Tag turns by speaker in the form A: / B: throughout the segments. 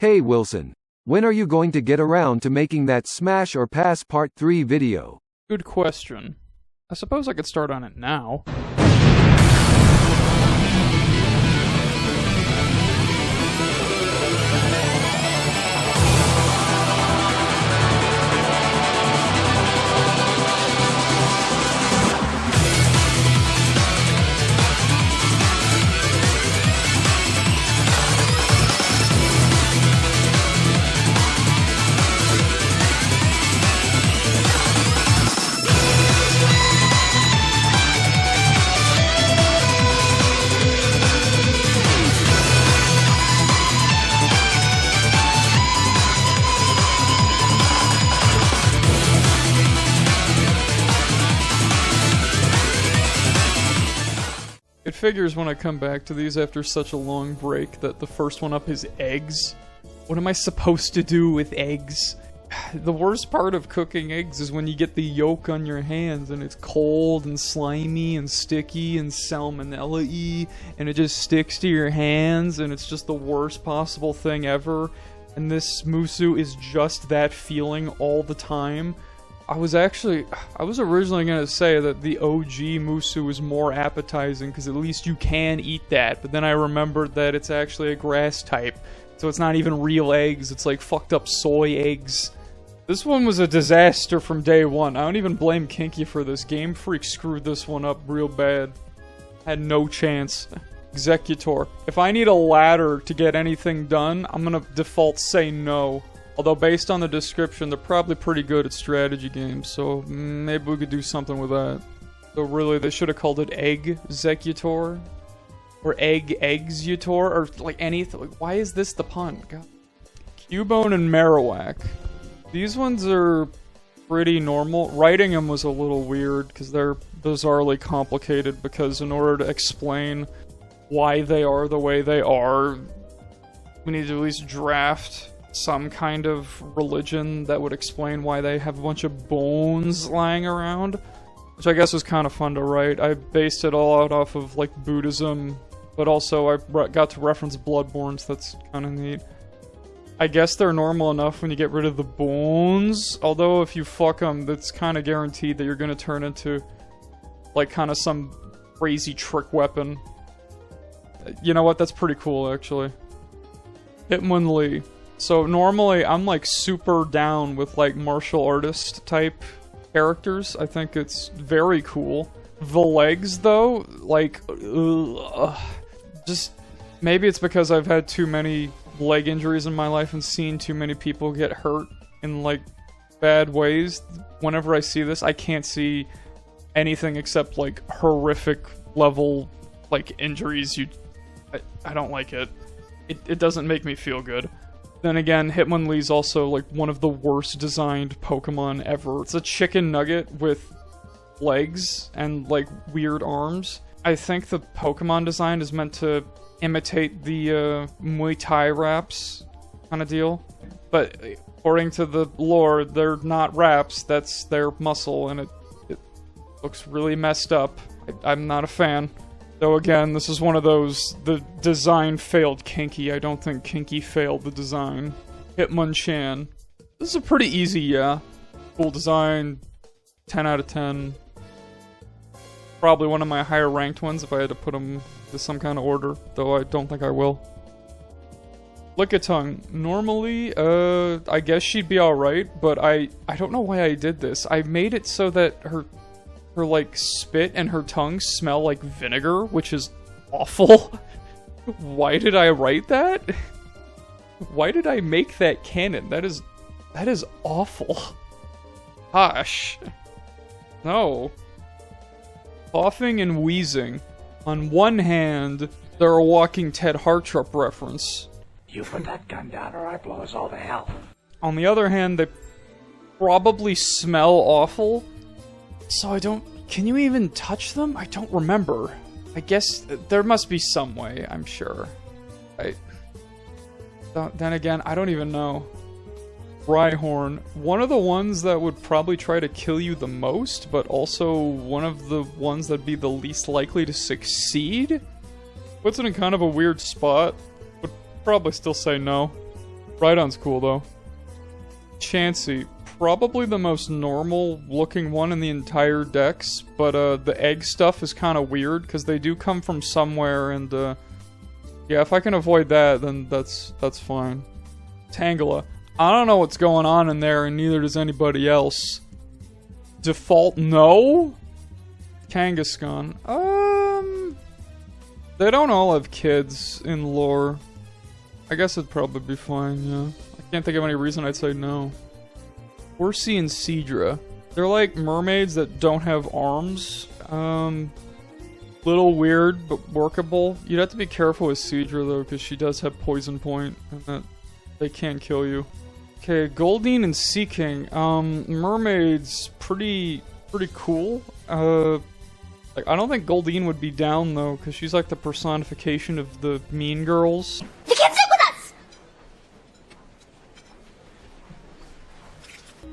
A: Hey Wilson, when are you going to get around to making that Smash or Pass Part 3 video?
B: Good question. I suppose I could start on it now. It figures when I come back to these after such a long break that the first one up is eggs. What am I supposed to do with eggs? The worst part of cooking eggs is when you get the yolk on your hands and it's cold and slimy and sticky and salmonella-y and it just sticks to your hands and it's just the worst possible thing ever. And this musu is just that feeling all the time. I was originally going to say that the OG musu is more appetizing because at least you can eat that, but then I remembered that it's actually a grass type, so it's not even real eggs, it's like fucked up soy eggs. This one was a disaster from day one. I don't even blame Kinky for this. Game Freak screwed this one up real bad. Had no chance. Executor. If I need a ladder to get anything done, I'm gonna default say no. Although based on the description, they're probably pretty good at strategy games, so maybe we could do something with that. So really, they should have called it Egg Executor, or Egg Executor, or like anything. Like, why is this the pun? God. Cubone and Marowak. These ones are pretty normal. Writing them was a little weird because they're bizarrely complicated. Because in order to explain why they are the way they are, we need to at least draft some kind of religion that would explain why they have a bunch of bones lying around, which I guess was kind of fun to write. I based it all out off of like Buddhism, but also I got to reference Bloodborne, so that's kind of neat. I guess they're normal enough when you get rid of the bones, although if you fuck them, that's kind of guaranteed that you're going to turn into like kind of some crazy trick weapon. You know what, that's pretty cool actually. Hitmonlee. So normally I'm like super down with like martial artist type characters. I think it's very cool. The legs though, like, just maybe it's because I've had too many leg injuries in my life and seen too many people get hurt in like bad ways. Whenever I see this, I can't see anything except like horrific level like injuries. I don't like it. It doesn't make me feel good. Then again, Hitmonlee's also like one of the worst designed Pokemon ever. It's a chicken nugget with legs and like weird arms. I think the Pokemon design is meant to imitate the Muay Thai wraps kind of deal. But according to the lore, they're not wraps, that's their muscle, and it looks really messed up. I'm not a fan. Though again, this is one of those, the design failed Kinky. I don't think Kinky failed the design. Hitmonchan. This is a pretty easy, yeah. Cool design, 10 out of 10. Probably one of my higher ranked ones if I had to put them to some kind of order, though I don't think I will. Lickitung. Normally, I guess she'd be alright, but I don't know why I did this. I made it so that her like spit and her tongue smell like vinegar, which is awful. Why did I write that? Why did I make that canon? That is awful. Gosh. No. Coughing and wheezing. On one hand, they're a walking Ted Hartrup reference.
C: You put that gun down or I blow us all to hell.
B: On the other hand, they probably smell awful. So can you even touch them? I don't remember. I guess there must be some way, I'm sure. Then again, I don't even know. Rhyhorn. One of the ones that would probably try to kill you the most, but also one of the ones that'd be the least likely to succeed? Puts it in kind of a weird spot. Would probably still say no. Rhydon's cool, though. Chansey. Probably the most normal looking one in the entire dex, but the egg stuff is kind of weird because they do come from somewhere, and yeah, if I can avoid that, then that's fine. Tangela. I don't know what's going on in there, and neither does anybody else. Default no? Kangaskhan. They don't all have kids in lore. I guess it'd probably be fine, yeah. I can't think of any reason I'd say no. Horsey and Seadra. They're like mermaids that don't have arms. Little weird, but workable. You'd have to be careful with Seadra though, because she does have poison point, and that they can kill you. Okay, Goldeen and Sea King. Mermaids, pretty cool. Like, I don't think Goldeen would be down though, because she's like the personification of the mean girls.
D: You can't sit with us!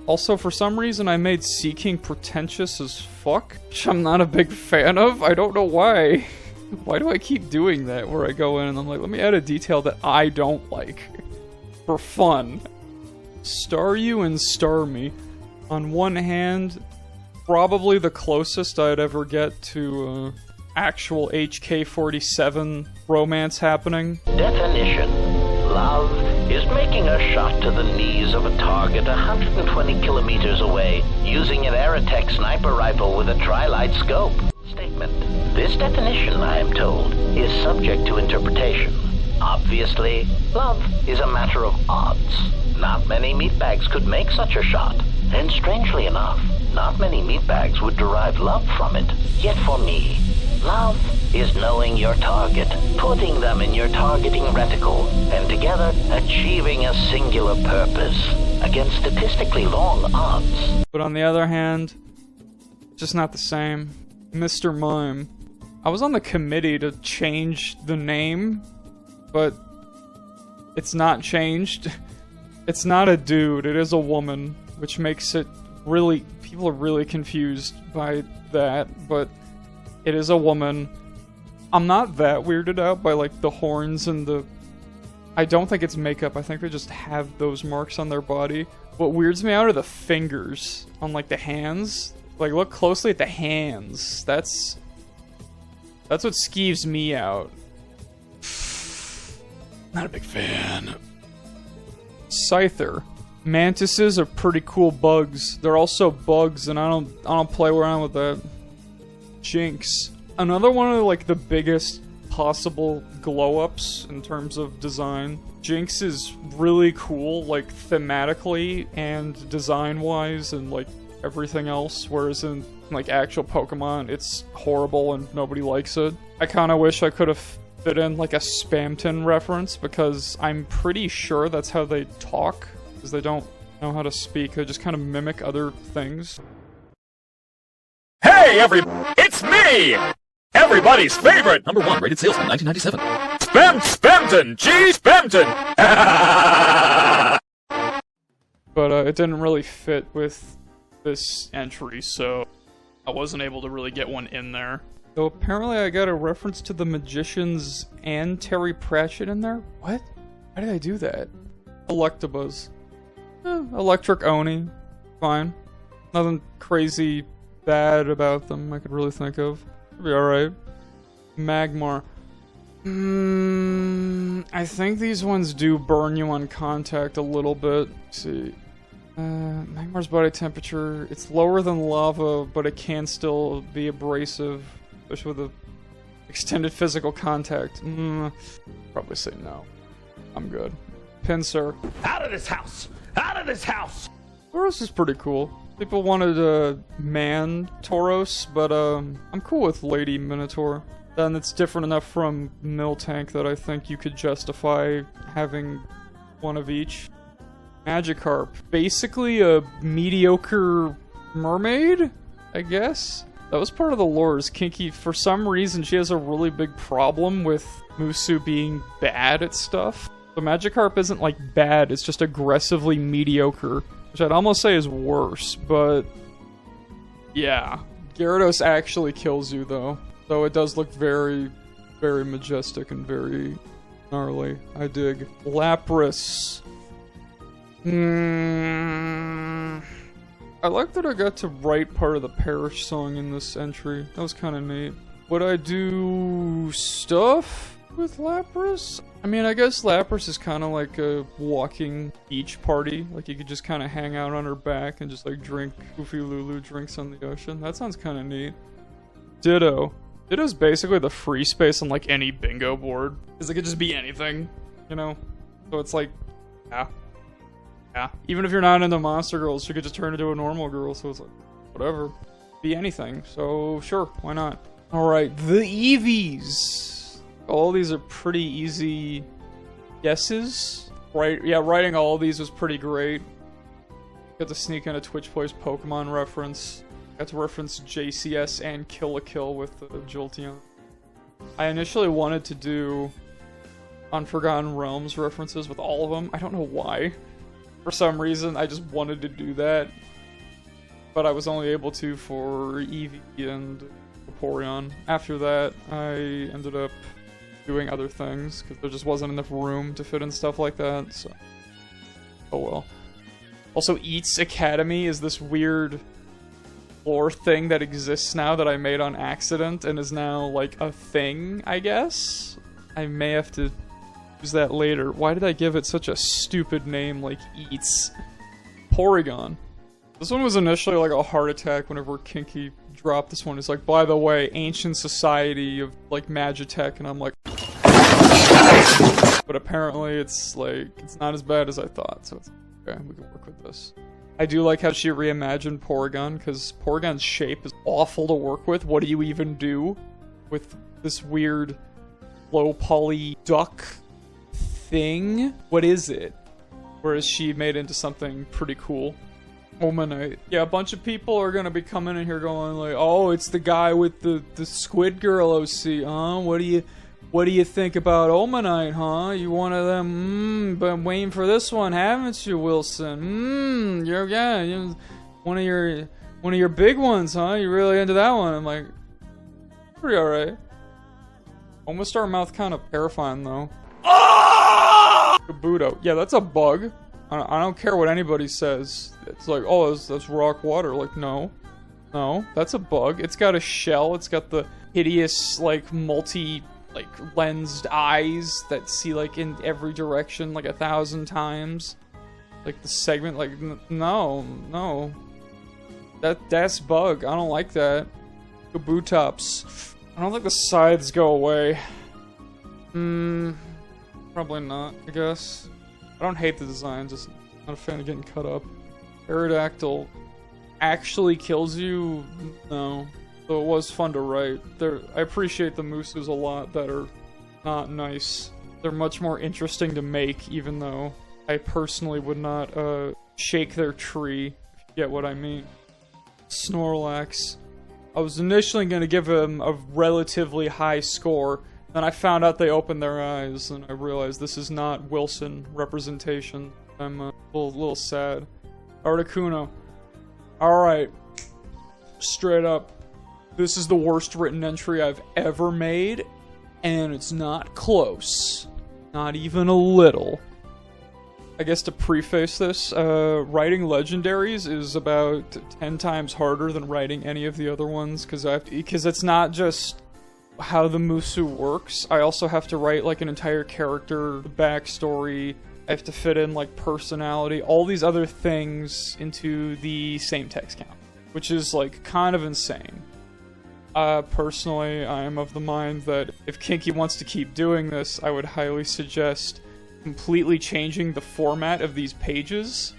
B: Also, for some reason, I made Sea King pretentious as fuck, which I'm not a big fan of. I don't know why. Why do I keep doing that, where I go in and I'm like, let me add a detail that I don't like. For fun. Staryu and Starmie. On one hand, probably the closest I'd ever get to actual HK-47 romance happening.
E: Definition. Love is making a shot to the knees of a target 120 kilometers away using an Aerotech sniper rifle with a tri-light scope. Statement. This definition, I am told, is subject to interpretation. Obviously, love is a matter of odds. Not many meatbags could make such a shot. And strangely enough, not many meatbags would derive love from it. Yet for me, love is knowing your target, putting them in your targeting reticle, and together achieving a singular purpose against statistically long odds.
B: But on the other hand, just not the same. Mr. Mime. I was on the committee to change the name, but it's not changed. It's not a dude, it is a woman, which makes it really... People are really confused by that, but it is a woman. I'm not that weirded out by, like, the horns and the... I don't think it's makeup, I think they just have those marks on their body. What weirds me out are the fingers on, like, the hands. Like, look closely at the hands. That's what skeeves me out. Not a big fan. Scyther. Mantises are pretty cool bugs. They're also bugs, and I don't play around with that. Jinx. Another one of like the biggest possible glow-ups in terms of design. Jinx is really cool, like thematically and design-wise, and like everything else. Whereas in like actual Pokemon, it's horrible and nobody likes it. I kind of wish I could have fit in like a Spamton reference, because I'm pretty sure that's how they talk. Because they don't know how to speak, they just kind of mimic other things.
F: Hey, it's me! Everybody's favorite #1 rated salesman 1997. Spamton! Gee, Spamton!
B: But it didn't really fit with this entry, so I wasn't able to really get one in there. Though apparently I got a reference to the Magicians and Terry Pratchett in there? What? How did I do that? Electabuzz. Electric Oni. Fine. Nothing crazy bad about them I could really think of. It'll be alright. Magmar. I think these ones do burn you on contact a little bit. Let's see. Magmar's body temperature, it's lower than lava, but it can still be abrasive, especially with extended physical contact. Probably say no. I'm good. Pinsir.
F: Out of this house! Out of this house!
B: Tauros is pretty cool. People wanted man Tauros, but I'm cool with Lady Minotaur. Then it's different enough from Miltank that I think you could justify having one of each. Magikarp. Basically a mediocre mermaid, I guess? That was part of the lore, is Kinky. For some reason, she has a really big problem with Musu being bad at stuff. So Magikarp isn't, like, bad, it's just aggressively mediocre. Which I'd almost say is worse, but... yeah. Gyarados actually kills you, though. Though it does look very, very majestic and very gnarly. I dig. Lapras. I like that I got to write part of the Parish song in this entry. That was kind of neat. Would I do stuff with Lapras? I mean, I guess Lapras is kind of like a walking beach party. Like, you could just kind of hang out on her back and just, like, drink Goofy Lulu drinks on the ocean. That sounds kind of neat. Ditto. Ditto's basically the free space on, like, any bingo board. Because it could just be anything, you know? So it's like, yeah. Yeah. Even if you're not into monster girls, she could just turn into a normal girl, so it's like, whatever. Be anything. So, sure, why not? Alright, the Eevees. All these are pretty easy guesses. Right? Yeah, writing all these was pretty great. Got to sneak in a Twitch Plays Pokemon reference. Got to reference JCS and Kill a Kill with Jolteon. I initially wanted to do Unforgotten Realms references with all of them. I don't know why. For some reason, I just wanted to do that. But I was only able to for Eevee and Porygon. After that, I ended up doing other things, because there just wasn't enough room to fit in stuff like that, so... Oh well. Also, Eats Academy is this weird lore thing that exists now that I made on accident, and is now, like, a thing, I guess? I may have to use that later. Why did I give it such a stupid name like Eats? Porygon. This one was initially like a heart attack whenever Kinky dropped this one. It's like, by the way, Ancient Society of, like, Magitech, and I'm like... But apparently it's, like, it's not as bad as I thought, so it's okay, we can work with this. I do like how she reimagined Porygon, because Porygon's shape is awful to work with. What do you even do with this weird low poly duck thing? What is it? Whereas she made it into something pretty cool. Omanite. Yeah, a bunch of people are gonna be coming in here going like, oh, it's the guy with the Squid Girl OC, huh? What do you think about Omanite, huh? You one of them, been waiting for this one, haven't you, Wilson? You're one of your big ones, huh? You really into that one? I'm like, pretty alright. Omastar mouth kind of terrifying though. Kabuto. Yeah, that's a bug. I don't care what anybody says. It's like, oh, that's rock water. Like, no. No, that's a bug. It's got a shell. It's got the hideous, like, lensed eyes that see, like, in every direction, like, 1,000 times. Like, the segment, like, no. That's bug. I don't like that. Kabutops. I don't think the scythes go away. Probably not, I guess. I don't hate the design, just not a fan of getting cut up. Aerodactyl actually kills you? No. So it was fun to write. I appreciate the mooses a lot that are not nice. They're much more interesting to make, even though I personally would not shake their tree, if you get what I mean. Snorlax. I was initially going to give him a relatively high score. Then I found out they opened their eyes, and I realized this is not Wilson representation. I'm a little sad. Articuno. Alright. Straight up. This is the worst written entry I've ever made, and it's not close. Not even a little. I guess to preface this, writing legendaries is about 10 times harder than writing any of the other ones, because it's not just how the Musu works. I also have to write like an entire character, backstory. I have to fit in like personality, all these other things into the same text count, which is like kind of insane. Personally, I am of the mind that if Kinky wants to keep doing this, I would highly suggest completely changing the format of these pages,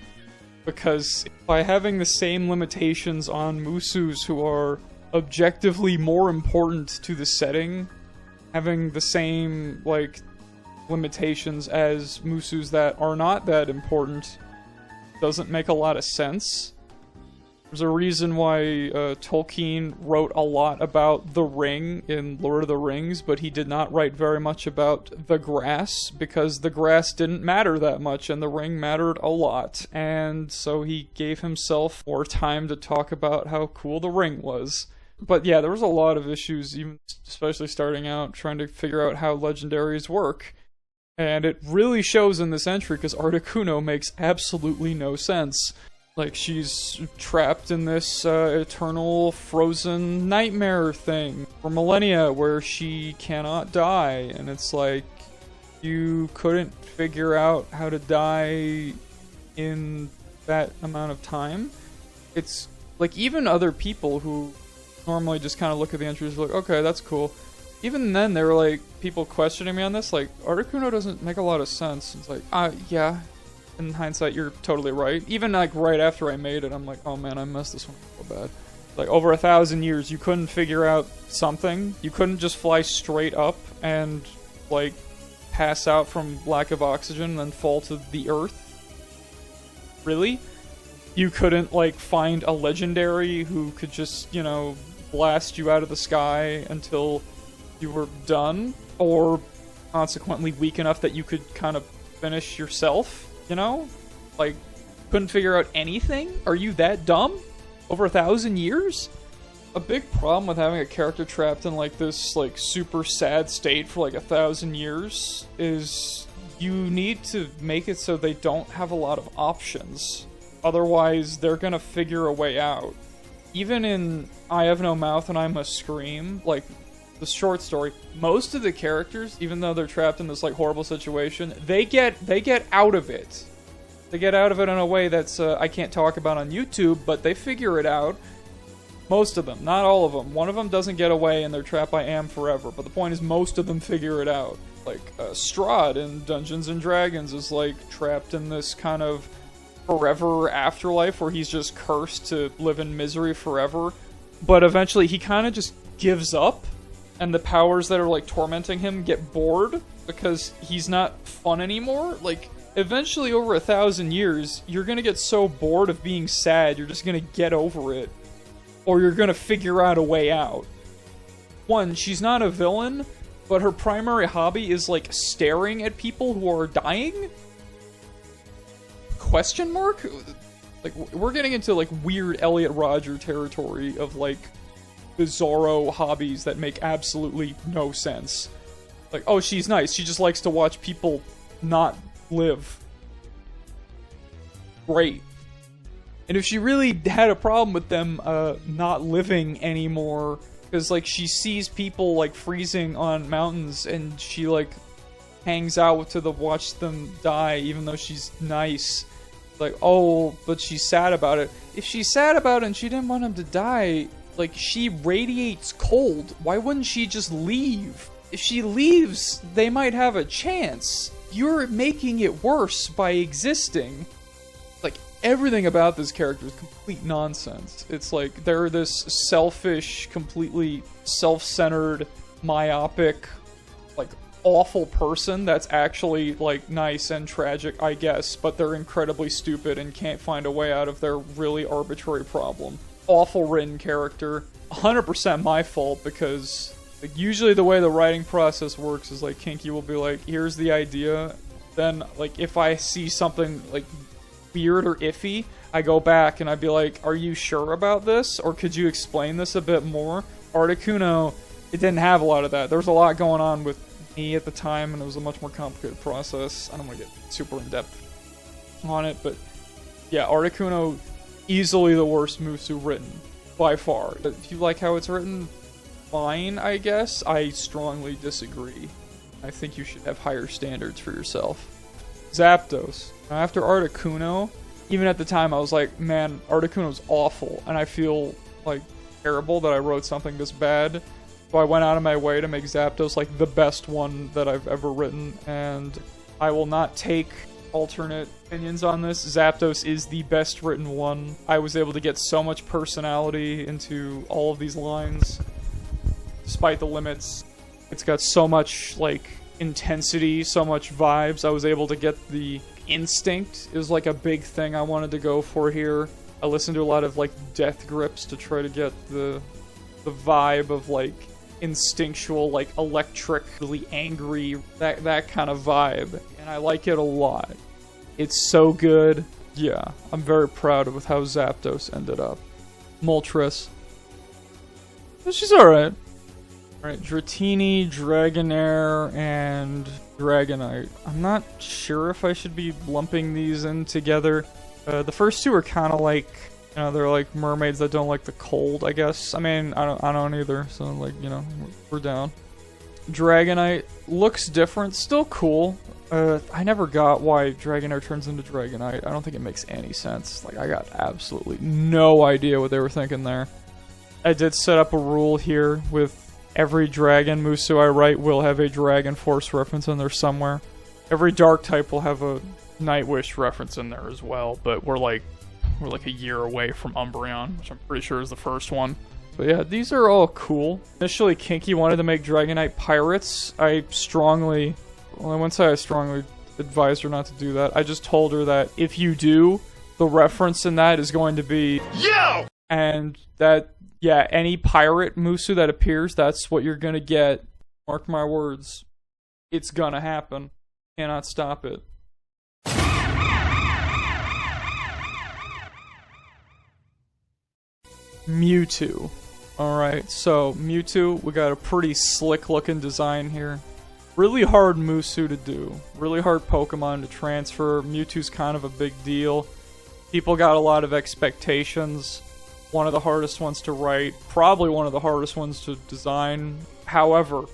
B: because by having the same limitations on Musus who are objectively more important to the setting, having the same, like, limitations as Musus that are not that important doesn't make a lot of sense. There's a reason why Tolkien wrote a lot about the ring in Lord of the Rings, but he did not write very much about the grass, because the grass didn't matter that much and the ring mattered a lot, and so he gave himself more time to talk about how cool the ring was. But yeah, there was a lot of issues, even especially starting out, trying to figure out how legendaries work. And it really shows in this entry because Articuno makes absolutely no sense. Like, she's trapped in this eternal frozen nightmare thing for millennia where she cannot die. And it's like, you couldn't figure out how to die in that amount of time. It's like, even other people who normally just kind of look at the entries like, okay, that's cool. Even then, there were like people questioning me on this, like, Articuno doesn't make a lot of sense. It's like, yeah. In hindsight, you're totally right. Even like right after I made it, I'm like, oh man, I messed this one up so bad. Like, over 1,000 years, you couldn't figure out something. You couldn't just fly straight up and like pass out from lack of oxygen and then fall to the earth. Really? You couldn't like find a legendary who could just, you know, blast you out of the sky until you were done, or consequently weak enough that you could kind of finish yourself. You know? Like, couldn't figure out anything? Are you that dumb? Over 1,000 years? A big problem with having a character trapped in, like, this, like, super sad state for, like, 1,000 years is you need to make it so they don't have a lot of options. Otherwise, they're gonna figure a way out. Even in I Have No Mouth and I Must Scream, like, the short story, most of the characters, even though they're trapped in this like horrible situation, they get out of it. They get out of it in a way that's I can't talk about on YouTube, but they figure it out. Most of them, not all of them. One of them doesn't get away and they're trapped by Am forever, but the point is most of them figure it out. Like Strahd in Dungeons and Dragons is like trapped in this kind of forever afterlife where he's just cursed to live in misery forever, but eventually he kind of just gives up. And the powers that are, like, tormenting him get bored because he's not fun anymore. Like, eventually, over 1,000 years, you're gonna get so bored of being sad, you're just gonna get over it. Or you're gonna figure out a way out. One, she's not a villain, but her primary hobby is, like, staring at people who are dying? Question mark? Like, we're getting into, like, weird Elliot Rodger territory of, like, bizarro hobbies that make absolutely no sense. Like, oh, she's nice. She just likes to watch people not live. Great. And if she really had a problem with them not living anymore, because, like, she sees people, like, freezing on mountains, and she, like, hangs out to watch them die, even though she's nice. Like, oh, but she's sad about it. If she's sad about it and she didn't want him to die, like, she radiates cold. Why wouldn't she just leave? If she leaves, they might have a chance. You're making it worse by existing. Like, everything about this character is complete nonsense. It's like, they're this selfish, completely self-centered, myopic, like, awful person that's actually, like, nice and tragic, I guess, but they're incredibly stupid and can't find a way out of their really arbitrary problem. Awful written character. 100% my fault, because like, usually the way the writing process works is like Kinky will be like, here's the idea, then like if I see something like weird or iffy, I go back and I'd be like, are you sure about this, or could you explain this a bit more? Articuno, it didn't have a lot of that. There was a lot going on with me at the time, and it was a much more complicated process. I don't want to get super in depth on it, but yeah, Articuno, easily the worst Mewtwo written, by far. If you like how it's written, fine, I guess. I strongly disagree. I think you should have higher standards for yourself. Zapdos. After Articuno, even at the time I was like, man, Articuno's awful, and I feel, like, terrible that I wrote something this bad. So I went out of my way to make Zapdos, like, the best one that I've ever written, and I will not take alternate opinions on this. Zapdos is the best written one. I was able to get so much personality into all of these lines, despite the limits. It's got so much, like, intensity, so much vibes. I was able to get the instinct is, like, a big thing I wanted to go for here. I listened to a lot of, like, death grips to try to get the vibe of, like, instinctual, like, electric, really angry, that kind of vibe. And I like it a lot. It's so good. Yeah, I'm very proud of how Zapdos ended up. Moltres. She's alright. Alright, Dratini, Dragonair, and Dragonite. I'm not sure if I should be lumping these in together. The first two are kind of like, you know, they're like mermaids that don't like the cold, I guess. I mean, I don't either, so like, you know, we're down. Dragonite looks different, still cool. I never got why Dragonair turns into Dragonite. I don't think it makes any sense. Like, I got absolutely no idea what they were thinking there. I did set up a rule here with every Dragon Musu I write will have a Dragon Force reference in there somewhere. Every Dark type will have a Nightwish reference in there as well, but we're like a year away from Umbreon, which I'm pretty sure is the first one. But yeah, these are all cool. Initially, Kinky wanted to make Dragonite pirates. I wouldn't say I strongly advised her not to do that. I just told her that if you do, the reference in that is going to be YO! And that, yeah, any pirate Musu that appears, that's what you're gonna get. Mark my words. It's gonna happen. Cannot stop it. Mewtwo. Alright, so Mewtwo, we got a pretty slick looking design here. Really hard Musu to do. Really hard Pokemon to transfer. Mewtwo's kind of a big deal. People got a lot of expectations. One of the hardest ones to write. Probably one of the hardest ones to design. However,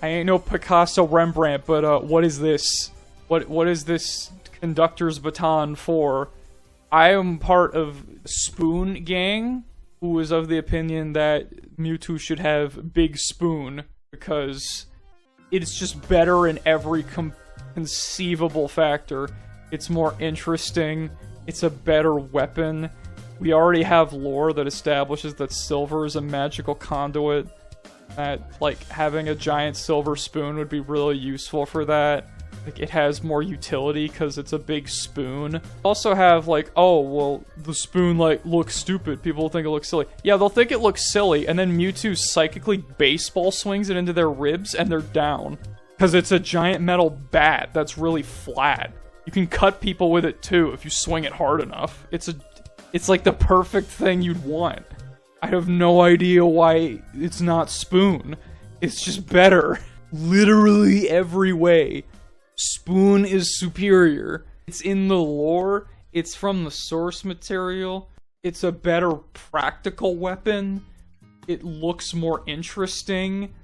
B: I ain't no Picasso Rembrandt, but what is this? What is this conductor's baton for? I am part of Spoon Gang, who is of the opinion that Mewtwo should have Big Spoon, because it's just better in every conceivable factor. It's more interesting, it's a better weapon. We already have lore that establishes that silver is a magical conduit, that, like, having a giant silver spoon would be really useful for that. Like, it has more utility because it's a big spoon. Also have, like, oh, well, the spoon, like, looks stupid. People will think it looks silly. Yeah, they'll think it looks silly, and then Mewtwo psychically baseball swings it into their ribs, and they're down. Because it's a giant metal bat that's really flat. You can cut people with it, too, if you swing it hard enough. It's like the perfect thing you'd want. I have no idea why it's not Spoon. It's just better. Literally every way. Spoon is superior. It's in the lore. It's from the source material. It's a better practical weapon. It looks more interesting.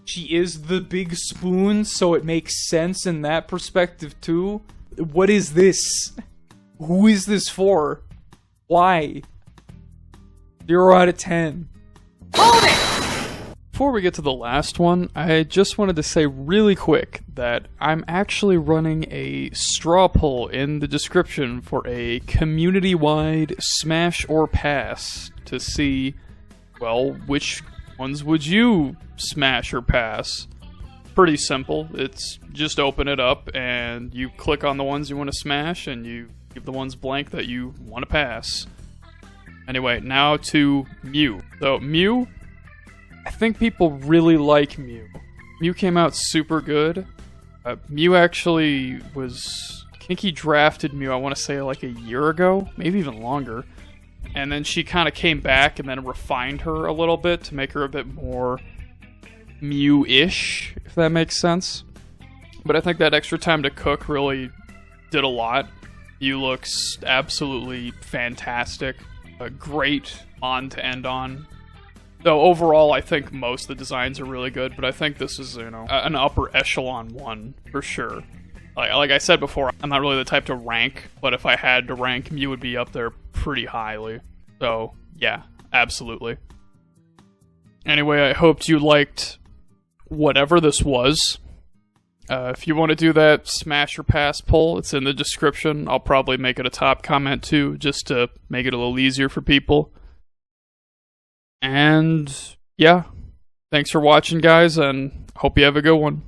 B: She is the big spoon, so it makes sense in that perspective too. What is this? Who is this for? Why? 0 out of 10. Hold it! Before we get to the last one, I just wanted to say really quick that I'm actually running a straw poll in the description for a community-wide smash or pass to see, well, which ones would you smash or pass? Pretty simple. It's just open it up and you click on the ones you want to smash and you give the ones blank that you want to pass. Anyway, now to Mew. So, Mew, I think people really like Mew. Mew came out super good. Mew actually was... Kinky drafted Mew, I want to say, like a year ago? Maybe even longer. And then she kind of came back and then refined her a little bit to make her a bit more Mew-ish, if that makes sense. But I think that extra time to cook really did a lot. Mew looks absolutely fantastic. A great on to end on. Though overall, I think most of the designs are really good, but I think this is, you know, an upper echelon one, for sure. Like I said before, I'm not really the type to rank, but if I had to rank, Mew would be up there pretty highly. So, yeah, absolutely. Anyway, I hoped you liked whatever this was. If you want to do that smash or pass poll, it's in the description. I'll probably make it a top comment too, just to make it a little easier for people. And yeah, thanks for watching, guys, and hope you have a good one.